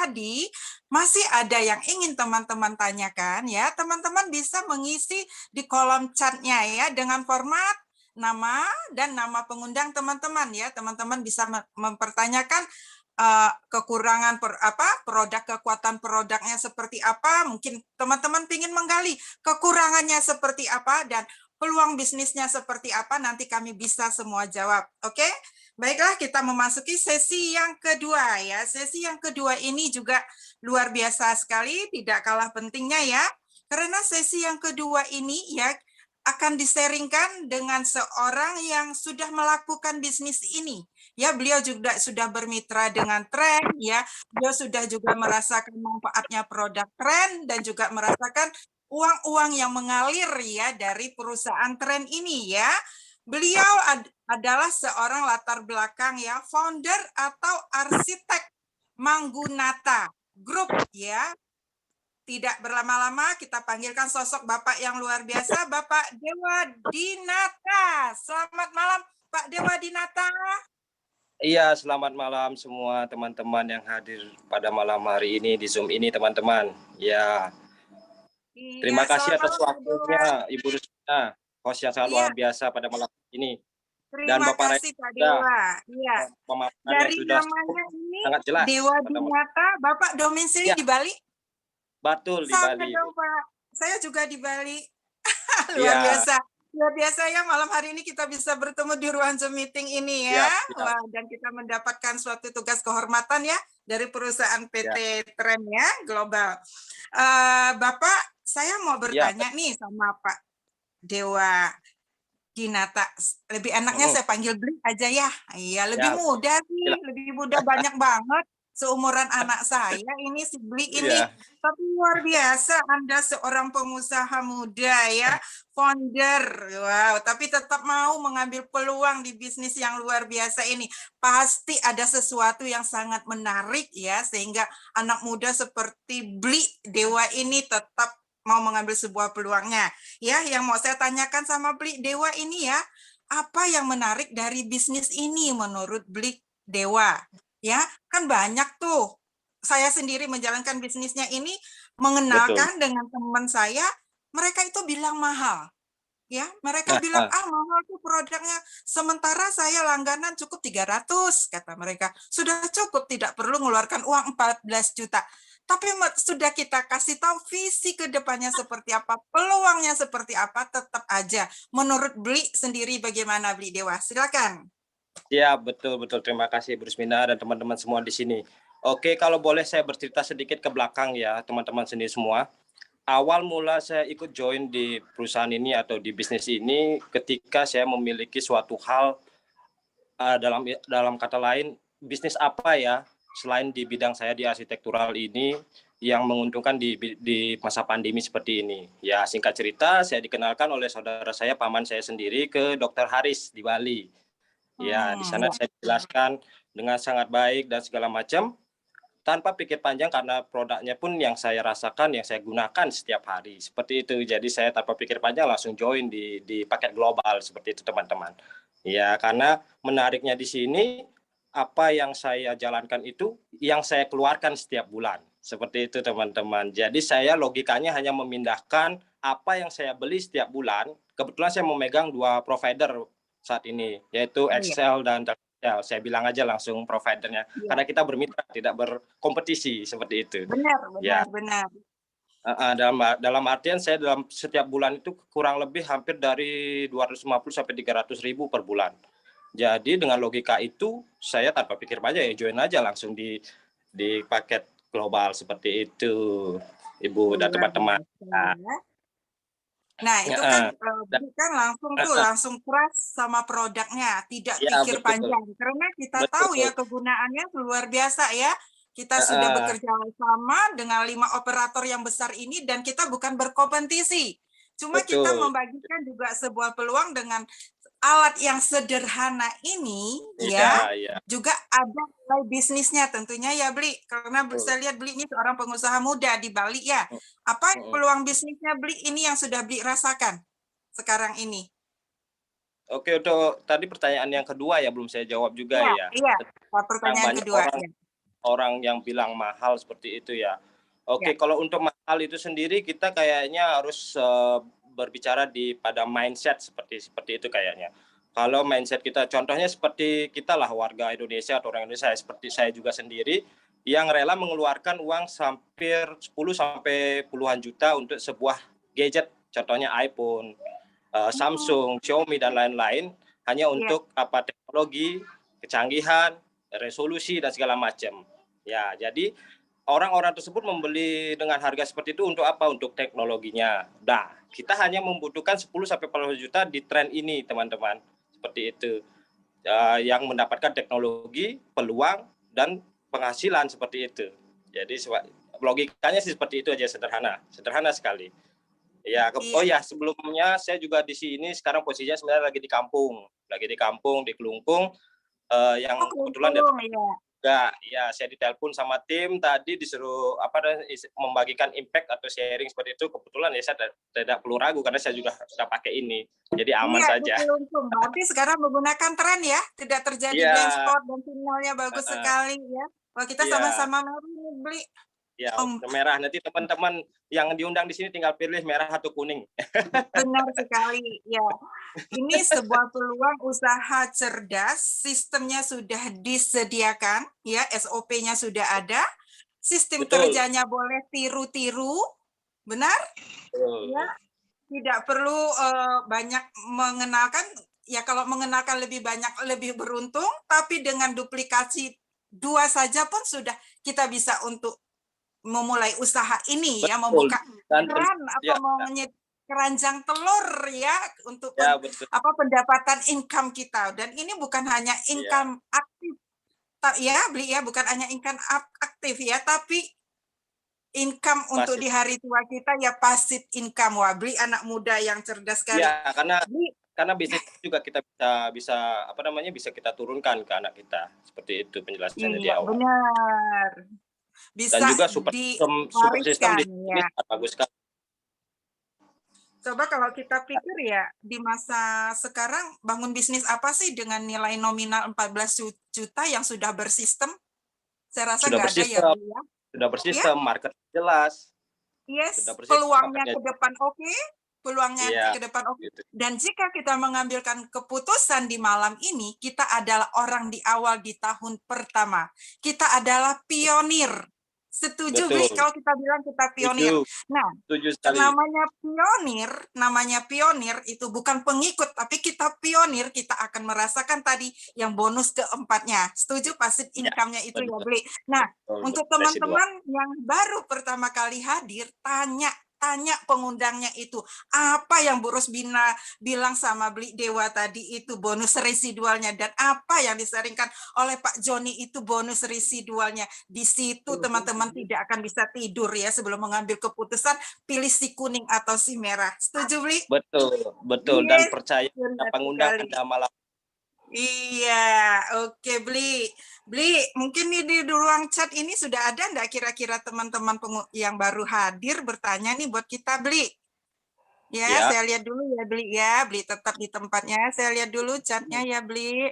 tadi masih ada yang ingin teman-teman tanyakan ya, teman-teman bisa mengisi di kolom chatnya ya dengan format nama dan nama pengundang teman-teman ya. Teman-teman bisa mempertanyakan kekurangan produk, kekuatan produknya seperti apa, mungkin teman-teman ingin menggali kekurangannya seperti apa dan peluang bisnisnya seperti apa, nanti kami bisa semua jawab. Oke? Baiklah, kita memasuki sesi yang kedua ya. Sesi yang kedua ini juga luar biasa sekali, tidak kalah pentingnya ya. Karena sesi yang kedua ini ya akan diseringkan dengan seorang yang sudah melakukan bisnis ini. Ya, beliau juga sudah bermitra dengan tren ya. Beliau sudah juga merasakan manfaatnya produk tren dan juga merasakan uang-uang yang mengalir ya dari perusahaan tren ini ya. Beliau adalah seorang latar belakang ya, founder atau arsitek Manggunata Group ya. Tidak berlama-lama kita panggilkan sosok Bapak yang luar biasa, Bapak Dewa Dinata. Selamat malam Pak Dewa Dinata. Iya, selamat malam semua teman-teman yang hadir pada malam hari ini di Zoom ini, teman-teman. Ya, terima kasih atas waktunya Ibu Rusmina, host yang sangat luar biasa pada malam ini. Dan Bapak kasih Pak Dewa. Iya. Dari sudah namanya ini sangat jelas. Dewa Dinata, Bapak domisili di Bali? Betul, di Bali. Dong, Pak. Saya juga di Bali. Luar biasa. Luar biasa ya, malam hari ini kita bisa bertemu di ruang Zoom meeting ini ya. Wah, dan kita mendapatkan suatu tugas kehormatan ya dari perusahaan PT Tren ya, Global. Bapak, saya mau bertanya nih sama Pak Dewa Dinata. Lebih enaknya saya panggil Bli aja ya. Iya, lebih mudah sih, lebih mudah, banyak banget. Seumuran anak saya ini si Bli ini. Tapi luar biasa, Anda seorang pengusaha muda ya, founder. Wow, tapi tetap mau mengambil peluang di bisnis yang luar biasa ini. Pasti ada sesuatu yang sangat menarik ya, sehingga anak muda seperti Bli Dewa ini tetap mau mengambil sebuah peluangnya. Ya, yang mau saya tanyakan sama Bli Dewa ini ya, apa yang menarik dari bisnis ini menurut Bli Dewa? Ya, kan banyak tuh. Saya sendiri menjalankan bisnisnya ini, mengenalkan dengan teman saya, mereka itu bilang mahal. Ya, mereka bilang, mahal tuh produknya. Sementara saya langganan cukup 300, kata mereka. Sudah cukup, tidak perlu mengeluarkan uang 14 juta. Tapi sudah kita kasih tahu visi ke depannya seperti apa, peluangnya seperti apa, tetap aja. Menurut Bli sendiri bagaimana, Bli Dewa? Silakan. Ya, betul-betul. Terima kasih Bu Rusmina dan teman-teman semua di sini. Oke, kalau boleh saya bercerita sedikit ke belakang ya, teman-teman sendiri semua. Awal mula saya ikut join di perusahaan ini atau di bisnis ini ketika saya memiliki suatu hal dalam kata lain, bisnis apa ya selain di bidang saya di arsitektural ini yang menguntungkan di masa pandemi seperti ini. Ya, singkat cerita, saya dikenalkan oleh saudara saya, paman saya sendiri ke Dr. Haris di Bali. Ya, di sana saya jelaskan dengan sangat baik dan segala macam, tanpa pikir panjang karena produknya pun yang saya rasakan, yang saya gunakan setiap hari. Seperti itu, jadi saya tanpa pikir panjang langsung join di paket global, seperti itu teman-teman. Ya, karena menariknya di sini, apa yang saya jalankan itu, yang saya keluarkan setiap bulan. Seperti itu teman-teman. Jadi saya logikanya hanya memindahkan apa yang saya beli setiap bulan. Kebetulan saya memegang 2 provider saat ini, yaitu Excel dan Telkomsel. Saya bilang aja langsung providernya, karena kita bermitra, tidak berkompetisi, seperti itu. Benar. Dalam artian saya dalam setiap bulan itu kurang lebih hampir dari 250 sampai 300 ribu per bulan. Jadi dengan logika itu, saya tanpa pikir panjang ya join aja langsung di paket global seperti itu, Ibu dan teman-teman. Nah, itu kan langsung trust sama produknya, tidak pikir panjang. Karena kita tahu ya kegunaannya luar biasa ya. Kita sudah bekerja sama dengan 5 operator yang besar ini dan kita bukan berkompetisi. Cuma kita membagikan juga sebuah peluang dengan alat yang sederhana ini juga ada nilai bisnisnya tentunya ya Bli, karena saya lihat Bli ini seorang pengusaha muda di Bali ya. Apa peluang bisnisnya Bli ini yang sudah Bli rasakan sekarang ini? Oke, untuk tadi pertanyaan yang kedua ya belum saya jawab juga ya. Iya, pertanyaan kedua. orang yang bilang mahal seperti itu ya. Oke, Ya. kalau untuk mahal itu sendiri kita kayaknya harus berbicara pada mindset seperti itu kayaknya. Kalau mindset kita, contohnya seperti kita lah warga Indonesia atau orang Indonesia, seperti saya juga sendiri, yang rela mengeluarkan uang hampir 10 sampai puluhan juta untuk sebuah gadget, contohnya iPhone, Samsung, Xiaomi dan lain-lain, hanya Ya. untuk teknologi, kecanggihan, resolusi dan segala macam. Ya, jadi orang-orang tersebut membeli dengan harga seperti itu untuk apa? Untuk teknologinya. Nah, kita hanya membutuhkan 10 sampai 40 juta di tren ini, teman-teman. Seperti itu. Yang mendapatkan teknologi, peluang dan penghasilan seperti itu. Jadi logikanya sih seperti itu aja, sederhana sekali. Ya, oh ya, sebelumnya saya juga di sini sekarang posisinya sebenarnya lagi di kampung, di Kelungkung, yang kebetulan ya saya ditelepon sama tim tadi disuruh membagikan impact atau sharing seperti itu. Kebetulan ya saya tidak perlu ragu karena saya juga sudah pakai ini, jadi aman saja. Berarti sekarang menggunakan tren ya, tidak terjadi blank spot dan sinyalnya bagus sekali ya. Wah, kita sama-sama beli. Ya, merah. Nanti teman-teman yang diundang di sini tinggal pilih merah atau kuning. Benar sekali, ya. Ini sebuah peluang usaha cerdas, sistemnya sudah disediakan, ya, SOP-nya sudah ada, sistem kerjanya boleh tiru-tiru, benar? Ya, tidak perlu banyak mengenalkan, ya kalau mengenalkan lebih banyak lebih beruntung, tapi dengan duplikasi 2 saja pun sudah kita bisa untuk memulai usaha ini ya, membuka keran atau keranjang telur ya untuk pendapatan income kita. Dan ini bukan hanya income aktif ya, beli ya, bukan hanya income aktif ya, tapi income untuk di hari tua kita ya, passive income. Wah, beli anak muda yang cerdas sekali. Ya, karena bisnis juga kita bisa kita turunkan ke anak kita. Seperti itu penjelasannya di awal. Benar. Bisa dan juga super system di sini bagus sekali. Coba kalau kita pikir ya, di masa sekarang bangun bisnis apa sih dengan nilai nominal 14 juta yang sudah bersistem? Saya rasa nggak ada ya, Bu ya. Sudah bersistem, market jelas. Yes, peluangnya ke depan oke. Peluangnya ke depan oke. Dan jika kita mengambilkan keputusan di malam ini, kita adalah orang di awal di tahun pertama. Kita adalah pionir. Setuju, Bli, kalau kita bilang kita pionir. Nah, namanya pionir itu bukan pengikut, tapi kita pionir, kita akan merasakan tadi yang bonus keempatnya. Setuju, passive income-nya itu ya, Bli. Nah, untuk teman-teman yang baru pertama kali hadir, tanya pengundangnya itu apa yang Bu Rosbina bilang sama Bli Dewa tadi itu bonus residualnya, dan apa yang disaringkan oleh Pak Joni itu bonus residualnya. Di situ teman-teman tidak akan bisa tidur ya sebelum mengambil keputusan pilih si kuning atau si merah. Setuju, Bli? Betul. Dan percaya pengundang Anda malam. Iya, oke, Bli. Bli, mungkin nih di ruang chat ini sudah ada enggak kira-kira teman-teman yang baru hadir bertanya nih buat kita, Bli? Ya, saya lihat dulu ya, Bli ya. Bli tetap di tempatnya. Saya lihat dulu chatnya ya, Bli.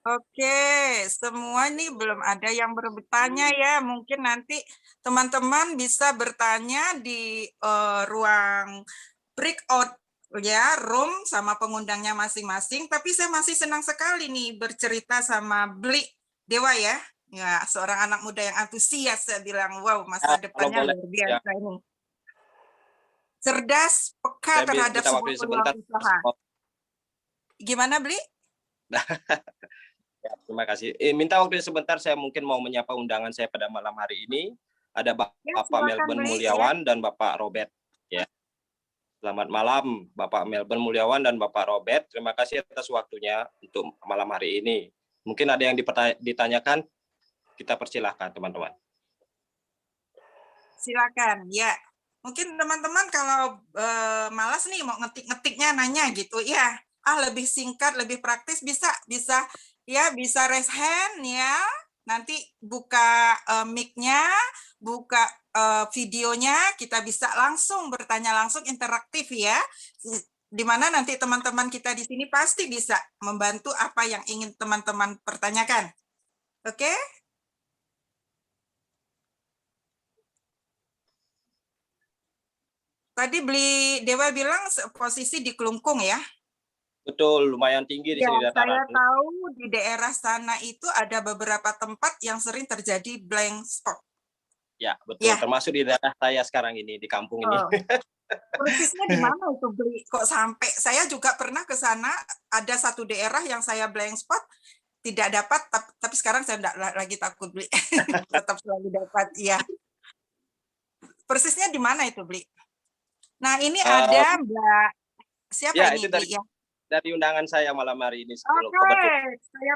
Oke, semua nih belum ada yang bertanya ya. Mungkin nanti teman-teman bisa bertanya di ruang breakout ya, room sama pengundangnya masing-masing. Tapi saya masih senang sekali nih bercerita sama Bli Dewa ya. Ya, seorang anak muda yang antusias, saya bilang, wow, masa depannya luar biasa ini. Cerdas, peka terhadap sebuah peluang usaha. Gimana, Bli? Ya, terima kasih. Minta waktu sebentar, saya mungkin mau menyapa undangan saya pada malam hari ini. Ada Bapak Melbourne Mulyawan dan Bapak Robert. Ya. Selamat malam, Bapak Melbourne Mulyawan dan Bapak Robert. Terima kasih atas waktunya untuk malam hari ini. Mungkin ada yang ditanyakan, kita persilahkan teman-teman. Silakan, ya. Mungkin teman-teman kalau malas nih mau ngetik-ngetiknya nanya gitu ya. Lebih singkat, lebih praktis bisa ya, bisa raise hand ya. Nanti buka mic-nya, buka videonya, kita bisa langsung bertanya langsung interaktif ya. di mana nanti teman-teman kita di sini pasti bisa membantu apa yang ingin teman-teman pertanyakan. Oke? Tadi Dewa bilang posisi di Kelungkung ya? Betul, lumayan tinggi di Ya, sini dataran. saya tahu di daerah sana itu ada beberapa tempat yang sering terjadi blank spot. Ya, betul. Ya. Termasuk di daerah saya sekarang ini, di kampung ini. Persisnya di mana itu beli? Kok sampai saya juga pernah ke sana, ada satu daerah yang saya blank spot, tidak dapat, tapi sekarang saya tidak lagi takut beli. Tetap selalu dapat, iya. Persisnya di mana itu beli? Nah, ini ada Mbak, siapa ya, ini? Itu dari undangan saya malam hari ini. Oke, saya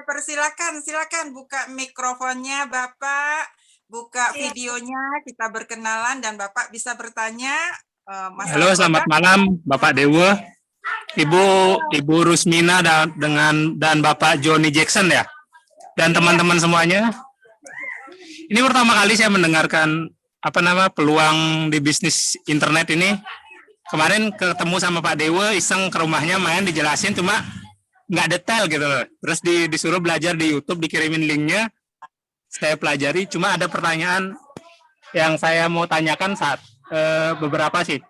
silakan buka mikrofonnya Bapak, buka videonya, kita berkenalan dan Bapak bisa bertanya. Halo, selamat malam Bapak Dewa, Ibu Rusmina dan Bapak Johnny Jackson ya, dan teman-teman semuanya. Ini pertama kali saya mendengarkan peluang di bisnis internet ini. Kemarin ketemu sama Pak Dewa, iseng ke rumahnya main, dijelasin cuma nggak detail gitu loh. Terus disuruh belajar di YouTube, dikirimin linknya, saya pelajari. Cuma ada pertanyaan yang saya mau tanyakan saat beberapa sih.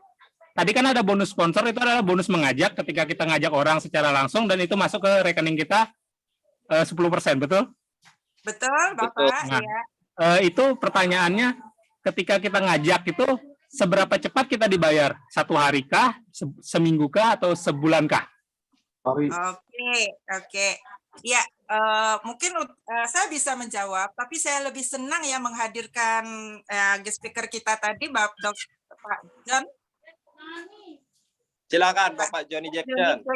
Tadi kan ada bonus sponsor, itu adalah bonus mengajak ketika kita ngajak orang secara langsung dan itu masuk ke rekening kita 10%, betul? Betul, Bapak. Nah, ya. Itu pertanyaannya, ketika kita ngajak itu seberapa cepat kita dibayar? 1 hari kah, seminggu kah, atau sebulan kah? Oke. Ya, mungkin saya bisa menjawab, tapi saya lebih senang ya menghadirkan guest speaker kita tadi, Pak John. Silakan Bapak Johnny Jackson.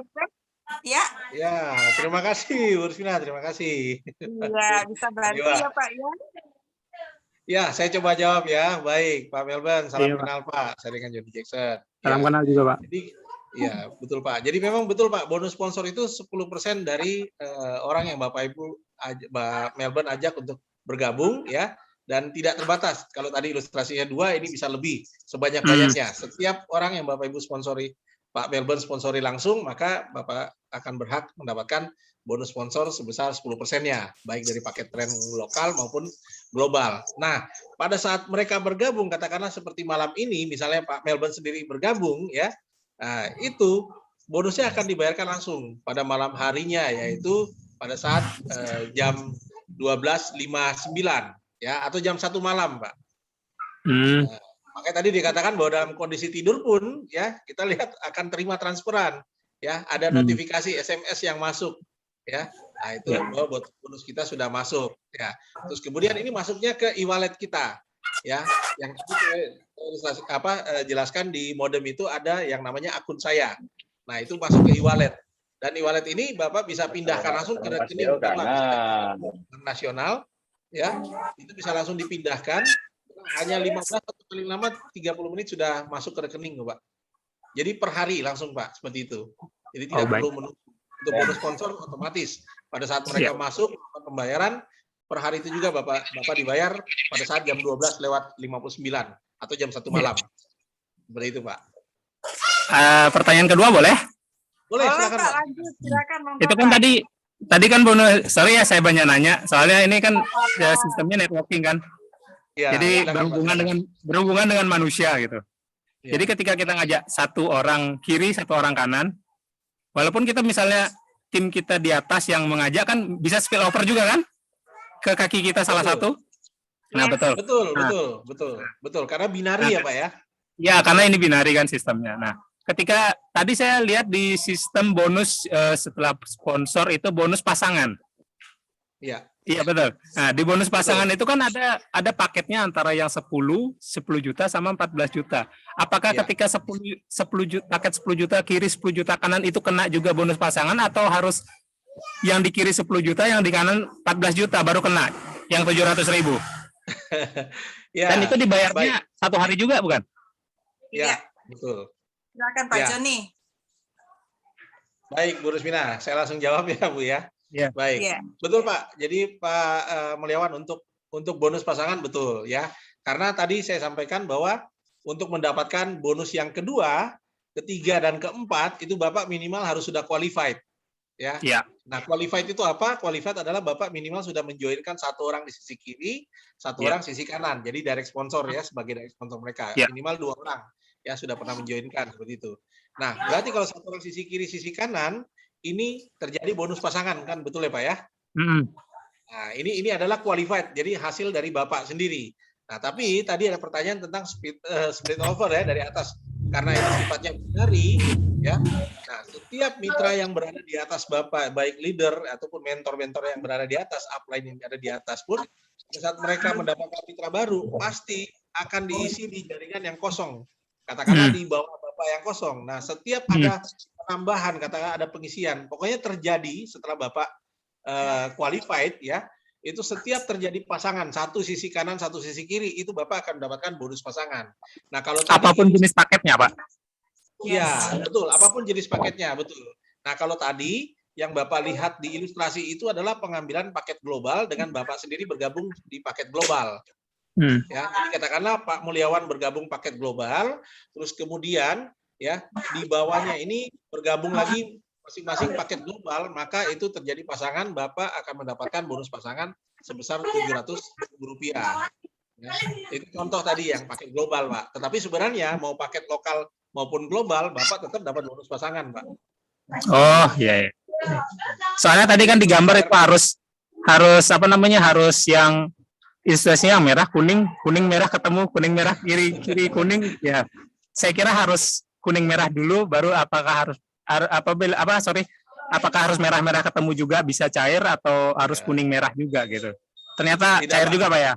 Ya. Ya, terima kasih, Bu Rusmina, terima kasih. Iya, bisa bantu ya Pak ya. Ya, saya coba jawab ya. Baik, Pak Melbourne, salam kenal Pak. Saya dengan Johnny Jackson. Salam kenal juga Pak. Jadi, ya betul Pak. Jadi memang betul Pak, bonus sponsor itu 10% dari orang yang Bapak Ibu Melbourne ajak untuk bergabung ya, dan tidak terbatas. Kalau tadi ilustrasinya 2, ini bisa lebih sebanyak-banyaknya. Setiap orang yang Bapak Ibu sponsori, Pak Melbourne sponsori langsung, maka Bapak akan berhak mendapatkan bonus sponsor sebesar 10%-nya, baik dari paket tren lokal maupun global. Nah, pada saat mereka bergabung, katakanlah seperti malam ini, misalnya Pak Melbourne sendiri bergabung, ya, nah, itu bonusnya akan dibayarkan langsung pada malam harinya, yaitu pada saat jam 12.59, ya, atau jam 1 malam, Pak. Nah, makanya tadi dikatakan bahwa dalam kondisi tidur pun, ya, kita lihat akan terima transferan, ya, ada notifikasi SMS yang masuk. Ya, nah itu bahwa bonus kita sudah masuk ya. Terus kemudian ini masuknya ke e-wallet kita ya, yang jelaskan di modem itu ada yang namanya akun saya. Nah, itu masuk ke e-wallet. Dan e-wallet ini Bapak bisa pindahkan langsung ke rekening nasional ya. Itu bisa langsung dipindahkan, hanya 15 atau paling lama 30 menit sudah masuk ke rekening, Pak. Jadi per hari langsung, Pak, seperti itu. Jadi tidak perlu menunggu. Untuk bonus sponsor otomatis pada saat mereka masuk pembayaran per hari itu juga Bapak dibayar pada saat jam 12:59 atau jam 1 malam. Seperti itu, Pak. Pertanyaan kedua boleh? Boleh, silakan, Pak. Lanjut, silakan, itu kan tadi kan bonus, sorry ya saya banyak nanya, soalnya ini kan ya, sistemnya networking kan. Ya, jadi berhubungan dengan manusia gitu. Ya. Jadi ketika kita ngajak satu orang kiri, satu orang kanan, walaupun kita misalnya tim kita di atas yang mengajak kan bisa spill over juga kan ke kaki kita salah satu. Nah, betul. Karena binari ya, Pak ya. Ya, karena ini binari kan sistemnya. Nah, ketika tadi saya lihat di sistem bonus setelah sponsor itu bonus pasangan. Iya. Iya, betul. Nah, di bonus pasangan itu kan ada paketnya antara yang 10 juta sama 14 juta. Apakah ketika 10 juta, paket 10 juta kiri 10 juta kanan itu kena juga bonus pasangan, atau harus yang di kiri 10 juta yang di kanan 14 juta baru kena yang 700.000? Ya, dan itu dibayarnya satu hari juga bukan? Iya, betul. Silakan Pak Joni. Baik, Bu Rusmina, saya langsung jawab ya, Bu ya. Ya. Baik, betul Pak. Jadi Pak Meliawan untuk bonus pasangan betul ya. Karena tadi saya sampaikan bahwa untuk mendapatkan bonus yang kedua ketiga dan keempat itu Bapak minimal harus sudah qualified. Ya. Ya. Nah, qualified itu apa? Qualified adalah Bapak minimal sudah menjoinkan 1 orang di sisi kiri, 1 orang sisi kanan. Jadi direct sponsor ya, sebagai direct sponsor mereka. Minimal 2 orang ya sudah pernah menjoinkan seperti itu. Nah, berarti kalau 1 orang sisi kiri, sisi kanan, ini terjadi bonus pasangan kan, betul ya Pak ya? Nah, ini adalah qualified, jadi hasil dari Bapak sendiri. Nah, tapi tadi ada pertanyaan tentang split over ya dari atas. Karena itu sifatnya binary, ya. Nah, setiap mitra yang berada di atas Bapak, baik leader ataupun mentor-mentor yang berada di atas, upline yang ada di atas pun, saat mereka mendapatkan mitra baru, pasti akan diisi di jaringan yang kosong. Katakanlah di bawah Bapak yang kosong. Nah, setiap ada penambahan, katakanlah ada pengisian, pokoknya terjadi setelah Bapak qualified, ya, itu setiap terjadi pasangan, 1 sisi kanan, 1 sisi kiri, itu Bapak akan mendapatkan bonus pasangan. Nah, kalau tadi, apapun jenis paketnya, Pak. Iya, betul. Apapun jenis paketnya, betul. Nah, kalau tadi yang Bapak lihat di ilustrasi itu adalah pengambilan paket global dengan Bapak sendiri bergabung di paket global. Ya, jadi katakanlah Pak Mulyawan bergabung paket global, terus kemudian ya di bawahnya ini bergabung lagi masing-masing paket global, maka itu terjadi pasangan, Bapak akan mendapatkan bonus pasangan sebesar Rp700.000. Ya, itu contoh tadi yang paket global, Pak. Tetapi sebenarnya mau paket lokal maupun global, Bapak tetap dapat bonus pasangan, Pak. Oh, iya. Soalnya tadi kan digambar itu harus apa namanya, harus yang ilustrasinya yang merah, kuning, kuning merah ketemu, kuning merah kiri, kiri kuning, ya. Saya kira harus kuning merah dulu, baru apakah apakah harus merah-merah ketemu juga bisa cair atau harus kuning merah juga gitu. Ternyata tidak, cair Pak. juga, Pak ya?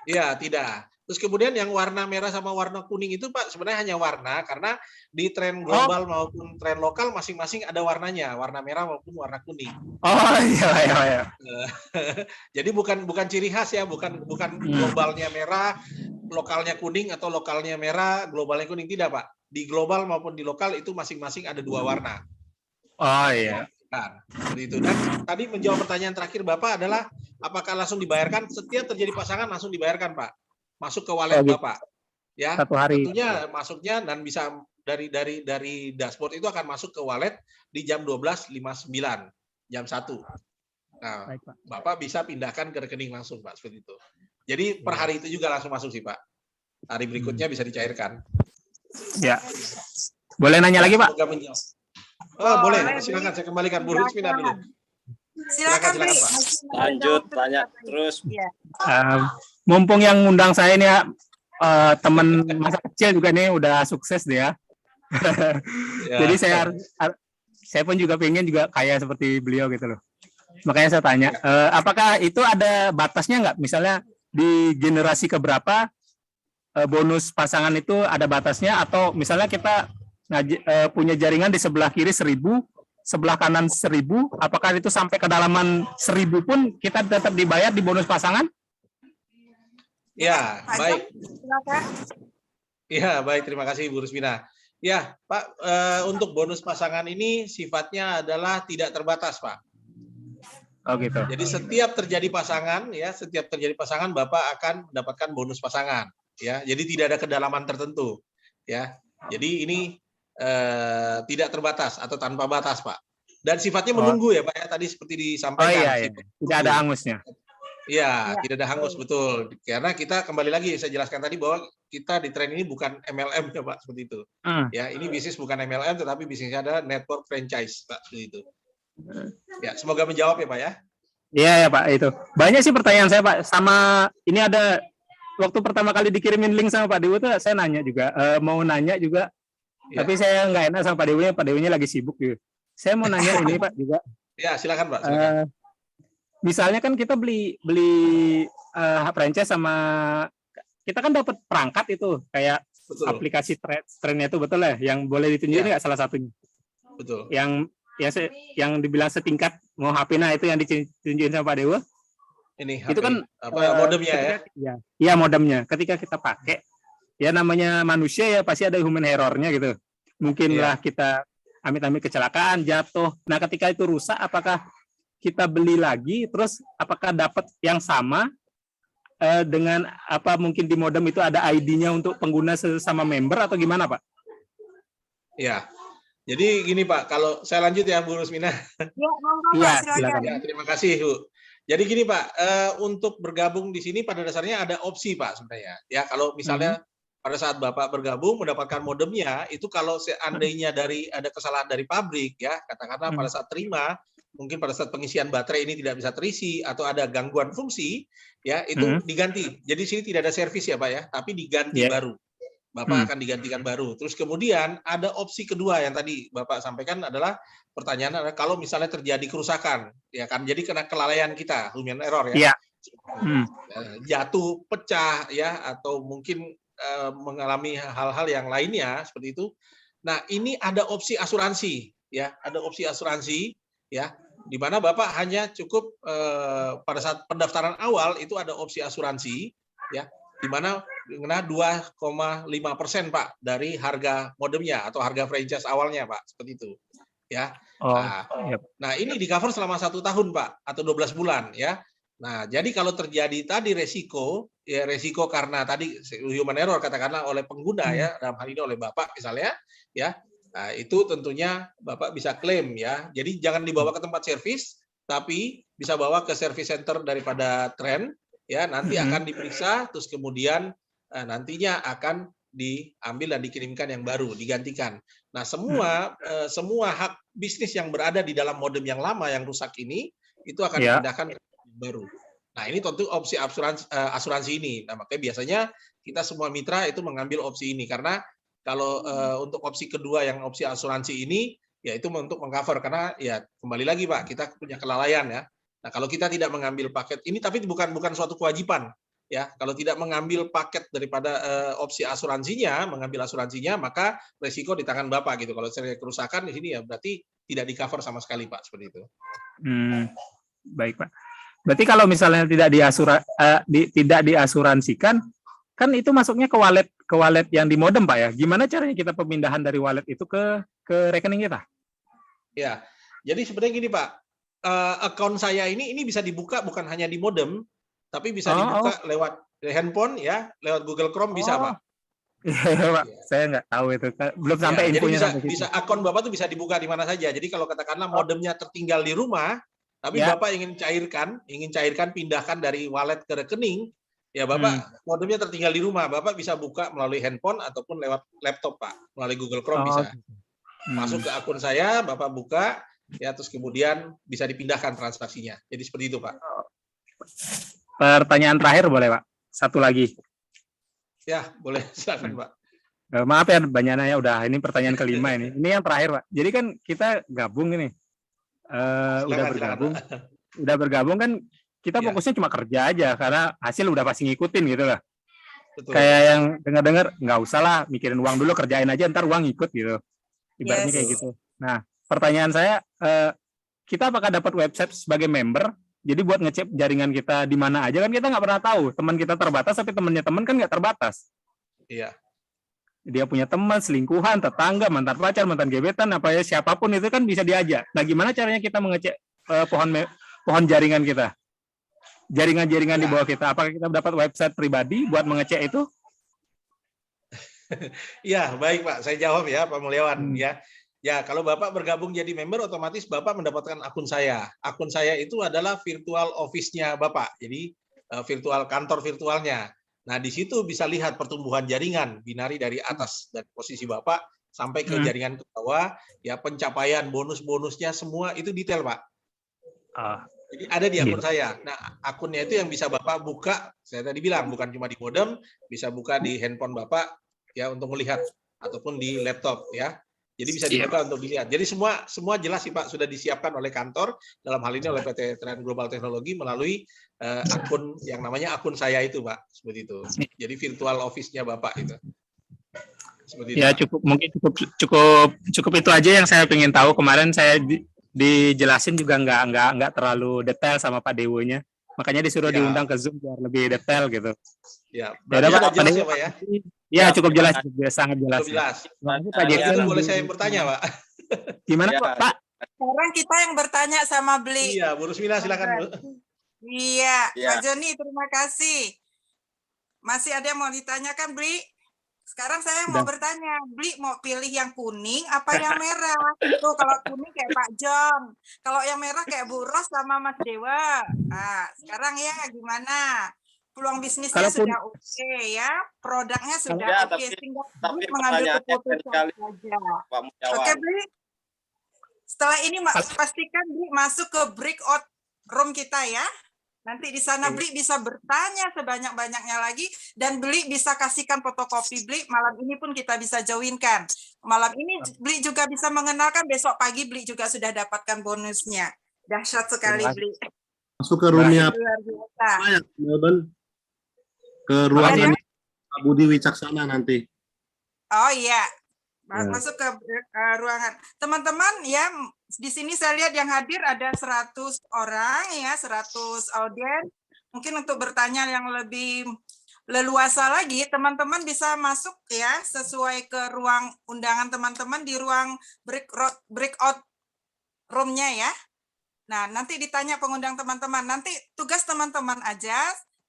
Iya, tidak. Terus kemudian yang warna merah sama warna kuning itu, Pak, sebenarnya hanya warna, karena di tren global maupun tren lokal masing-masing ada warnanya, warna merah maupun warna kuning. Oh, iya. Jadi bukan ciri khas ya, bukan globalnya merah, lokalnya kuning, atau lokalnya merah, globalnya kuning, tidak, Pak. Di global maupun di lokal itu masing-masing ada 2 warna. Oh, iya. Nah, seperti itu. Dan tadi menjawab pertanyaan terakhir Bapak adalah apakah langsung dibayarkan? Setiap terjadi pasangan langsung dibayarkan, Pak. Masuk ke wallet Bapak. Ya. 1 hari. Tentunya masuknya dan bisa dari dashboard itu akan masuk ke wallet di jam 12.59, jam 1. Nah, Baik, Pak. Bapak bisa pindahkan ke rekening langsung, Pak, seperti itu. Jadi per hari itu juga langsung masuk sih, Pak. Hari berikutnya bisa dicairkan. Ya. Boleh nanya lagi, Pak? Semoga menjawab. Oh, boleh. Silakan saya kembalikan Bu Rusmina dulu. Silakan, Pak. Lanjut, tanya terus. Mumpung yang undang saya ini ya, teman masa kecil juga nih udah sukses dia. Jadi saya pun juga pengen juga kayak seperti beliau gitu loh. Makanya saya tanya, apakah itu ada batasnya nggak? Misalnya di generasi keberapa bonus pasangan itu ada batasnya, atau misalnya kita punya jaringan di sebelah kiri 1.000, sebelah kanan 1.000, apakah itu sampai kedalaman 1.000 pun kita tetap dibayar di bonus pasangan? Ya, baik. Ya, baik. Terima kasih Bu Rusmina. Ya, Pak, untuk bonus pasangan ini sifatnya adalah tidak terbatas, Pak. Oh gitu. Jadi setiap terjadi pasangan, Bapak akan mendapatkan bonus pasangan. Ya, jadi tidak ada kedalaman tertentu. Ya, jadi ini tidak terbatas atau tanpa batas, Pak. Dan sifatnya menunggu ya, Pak ya, tadi seperti disampaikan. Oh iya. Tidak ada hangusnya. Iya, tidak ada hangus, betul. Karena kita kembali lagi saya jelaskan tadi bahwa kita di tren ini bukan MLM ya, Pak, seperti itu. Ya, ini bisnis bukan MLM, tetapi bisnisnya ada network franchise, Pak, seperti itu. Ya, semoga menjawab ya, Pak ya. Iya ya, Pak, itu. Banyak sih pertanyaan saya, Pak. Sama ini ada waktu pertama kali dikirimin link sama Pak Dewo tuh saya nanya juga, mau nanya juga. Ya. Tapi saya nggak enak sama Pak Dewonya lagi sibuk gitu. Saya mau nanya ini Pak juga. Ya, silakan Pak. Silakan. Misalnya kan kita beli franchise sama kita kan dapat perangkat itu kayak betul. Aplikasi trennya itu betul ya, yang boleh ditunjukin nggak salah satunya? Betul. Yang dibilang setingkat mau HP, nah itu yang ditunjukin sama Pak Dewo. Ini HP. Itu kan modemnya ya. Iya, modemnya. Ketika kita pakai, ya namanya manusia ya pasti ada human error-nya gitu. Mungkinlah kita amit-amit kecelakaan, jatuh. Nah, ketika itu rusak, apakah kita beli lagi, terus apakah dapat yang sama dengan apa mungkin di modem itu ada ID-nya untuk pengguna sesama member atau gimana, Pak? Ya. Jadi gini Pak, kalau saya lanjut ya Bu Rusmina. Ya, monggo Iya, Pak, silakan. Ya, terima kasih Bu. Jadi gini Pak, untuk bergabung di sini pada dasarnya ada opsi Pak sebenarnya. Ya kalau misalnya pada saat Bapak bergabung mendapatkan modemnya, itu kalau seandainya ada kesalahan dari pabrik ya, katakanlah pada saat terima, mungkin pada saat pengisian baterai ini tidak bisa terisi atau ada gangguan fungsi, ya itu diganti. Jadi sini tidak ada servis ya Pak ya, tapi diganti baru. Bapak akan digantikan baru. Terus kemudian ada opsi kedua yang tadi Bapak sampaikan adalah pertanyaan adalah kalau misalnya terjadi kerusakan, ya kan? Jadi kena kelalaian kita, human error ya. Jatuh, pecah ya, atau mungkin mengalami hal-hal yang lainnya seperti itu. Nah, ini ada opsi asuransi ya, ada opsi asuransi ya, di mana Bapak hanya cukup pada saat pendaftaran awal itu ada opsi asuransi ya, di mana 2,5% Pak dari harga modemnya atau harga franchise awalnya Pak, seperti itu ya. Nah ini di cover selama 1 tahun Pak atau 12 bulan ya. Nah jadi kalau terjadi tadi resiko ya, resiko karena tadi human error katakanlah oleh pengguna ya, dalam hal ini oleh Bapak misalnya ya, nah itu tentunya Bapak bisa klaim ya. Jadi jangan dibawa ke tempat servis, tapi bisa bawa ke service center daripada Trend ya, nanti akan diperiksa, terus kemudian nantinya akan diambil dan dikirimkan yang baru, digantikan. Nah, semua hak bisnis yang berada di dalam modem yang lama yang rusak ini itu akan dipindahkan ke yang baru. Nah, ini tentu opsi asuransi ini. Nah, makanya biasanya kita semua mitra itu mengambil opsi ini karena kalau untuk opsi kedua yang opsi asuransi ini ya itu untuk mengcover karena ya kembali lagi Pak, kita punya kelalaian ya. Nah, kalau kita tidak mengambil paket ini, tapi bukan suatu kewajiban, ya. Kalau tidak mengambil paket daripada opsi asuransinya, mengambil asuransinya, maka resiko di tangan Bapak gitu. Kalau saya kerusakan di sini ya berarti tidak di cover sama sekali Pak, seperti itu. Baik Pak. Berarti kalau misalnya tidak diasuransikan, kan itu masuknya ke wallet yang di modem Pak ya. Gimana caranya kita pemindahan dari wallet itu ke rekening kita? Ya, jadi sebenarnya gini Pak. Account saya ini bisa dibuka bukan hanya di modem, tapi bisa dibuka lewat handphone ya, lewat Google Chrome bisa Pak. Iya Pak, saya nggak tahu itu, belum sampai infonya. Jadi bisa akun Bapak tuh bisa dibuka di mana saja. Jadi kalau katakanlah modemnya tertinggal di rumah, tapi Bapak ingin cairkan, pindahkan dari wallet ke rekening, ya Bapak modemnya tertinggal di rumah, Bapak bisa buka melalui handphone ataupun lewat laptop Pak, melalui Google Chrome bisa. Masuk ke akun saya, Bapak buka. Ya, terus kemudian bisa dipindahkan transaksinya. Jadi seperti itu, Pak. Pertanyaan terakhir boleh, Pak? Satu lagi. Ya, boleh. Silakan, Pak. Maaf ya, banyaknya udah. Ini pertanyaan kelima ini. Ini yang terakhir, Pak. Jadi kan kita gabung ini. Udah bergabung kan kita fokusnya cuma kerja aja karena hasil udah pasti ngikutin gitu lah. Betul. Kayak yang dengar-dengar nggak usah lah mikirin uang dulu, kerjain aja ntar uang ikut gitu. Ibaratnya kayak gitu. Nah, pertanyaan saya, kita apakah dapat website sebagai member? Jadi buat ngecek jaringan kita di mana aja kan kita nggak pernah tahu. Teman kita terbatas, tapi temannya teman kan nggak terbatas. Iya. Dia punya teman, selingkuhan, tetangga, mantan pacar, mantan gebetan, apa ya siapapun itu kan bisa diajak. Nah, gimana caranya kita mengecek pohon jaringan kita? Jaringan-jaringan di bawah kita. Apakah kita dapat website pribadi buat mengecek itu? Ya, baik Pak. Saya jawab ya, Pak Mulyawan ya. Ya, kalau Bapak bergabung jadi member, otomatis Bapak mendapatkan akun saya. Akun saya itu adalah virtual office-nya Bapak. Jadi virtual kantor virtualnya. Nah, di situ bisa lihat pertumbuhan jaringan binari dari atas dari posisi Bapak sampai ke jaringan ke bawah, ya pencapaian bonus-bonusnya semua itu detail, Pak. Jadi ada di akun saya. Nah, akunnya itu yang bisa Bapak buka, saya tadi bilang bukan cuma di modem, bisa buka di handphone Bapak ya untuk melihat ataupun di laptop ya. Jadi bisa dibuka untuk dilihat. Jadi semua jelas sih Pak, sudah disiapkan oleh kantor, dalam hal ini oleh PT Trend Global Teknologi melalui akun yang namanya akun saya itu Pak, seperti itu. Jadi virtual office-nya Bapak itu. Seperti itu, ya Pak. cukup itu aja yang saya ingin tahu. Kemarin saya dijelasin juga nggak terlalu detail sama Pak Dewonya. Makanya disuruh diundang ke Zoom biar lebih detail gitu. Ya, sudah jelas ya Pak ya? Ya, cukup jelas, sangat jelas. Cukup jelas. Pak Jackson, boleh saya bertanya, Pak? Gimana Ya. Pak? Sekarang kita yang bertanya sama Bli. Iya, Bu Rusmina silakan Bu. Iya, Ya. Pak Joni terima kasih. Masih ada yang mau ditanyakan, Bli? Sekarang saya mau bertanya, Bli mau pilih yang kuning apa yang merah? Tuh kalau kuning kayak Pak John, kalau yang merah kayak Bu Ros sama Mas Dewa. Nah, sekarang ya gimana? Peluang bisnisnya sudah oke ya, produknya sudah Ya, oke, tinggal Bli mengambil pertanyaannya keren keputusan sekali, saja. Pak Mulyawan. Oke, Bli. Setelah ini pastikan Bli masuk ke breakout room kita ya. Nanti di sana Bli bisa bertanya sebanyak-banyaknya lagi dan Bli bisa kasihkan fotokopi Bli. Malam ini pun kita bisa joinkan. Malam ini Bli juga bisa mengenalkan, besok pagi Bli juga sudah dapatkan bonusnya. Dahsyat sekali Bli. Masuk ke roomnya Luar biasa. Melbourne, ke ruangan Pak Budi Wicaksana nanti. Oh iya. Masuk ke ruangan. Teman-teman ya, di sini saya lihat yang hadir ada 100 orang ya, 100 audiens. Mungkin untuk bertanya yang lebih leluasa lagi, teman-teman bisa masuk ya sesuai ke ruang undangan teman-teman di ruang breakout room-nya ya. Nah, nanti ditanya pengundang teman-teman. Nanti tugas teman-teman aja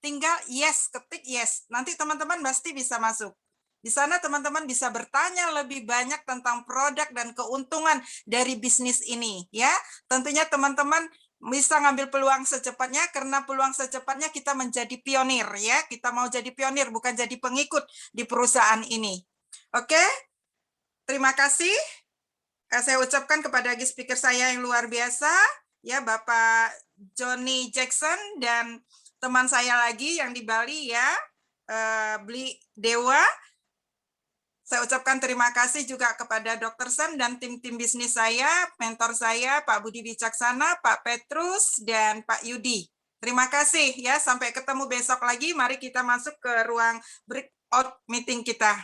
tinggal yes, ketik yes. Nanti teman-teman pasti bisa masuk. Di sana teman-teman bisa bertanya lebih banyak tentang produk dan keuntungan dari bisnis ini ya. Tentunya teman-teman bisa ngambil peluang secepatnya karena peluang secepatnya kita menjadi pionir ya. Kita mau jadi pionir bukan jadi pengikut di perusahaan ini. Oke? Terima kasih. Saya ucapkan kepada guest speaker saya yang luar biasa ya, Bapak Johnny Jackson dan teman saya lagi yang di Bali ya, Bli Dewa. Saya ucapkan terima kasih juga kepada Dr. Sam dan tim-tim bisnis saya, mentor saya, Pak Budi Wicaksana, Pak Petrus, dan Pak Yudi. Terima kasih ya, sampai ketemu besok lagi. Mari kita masuk ke ruang breakout meeting kita.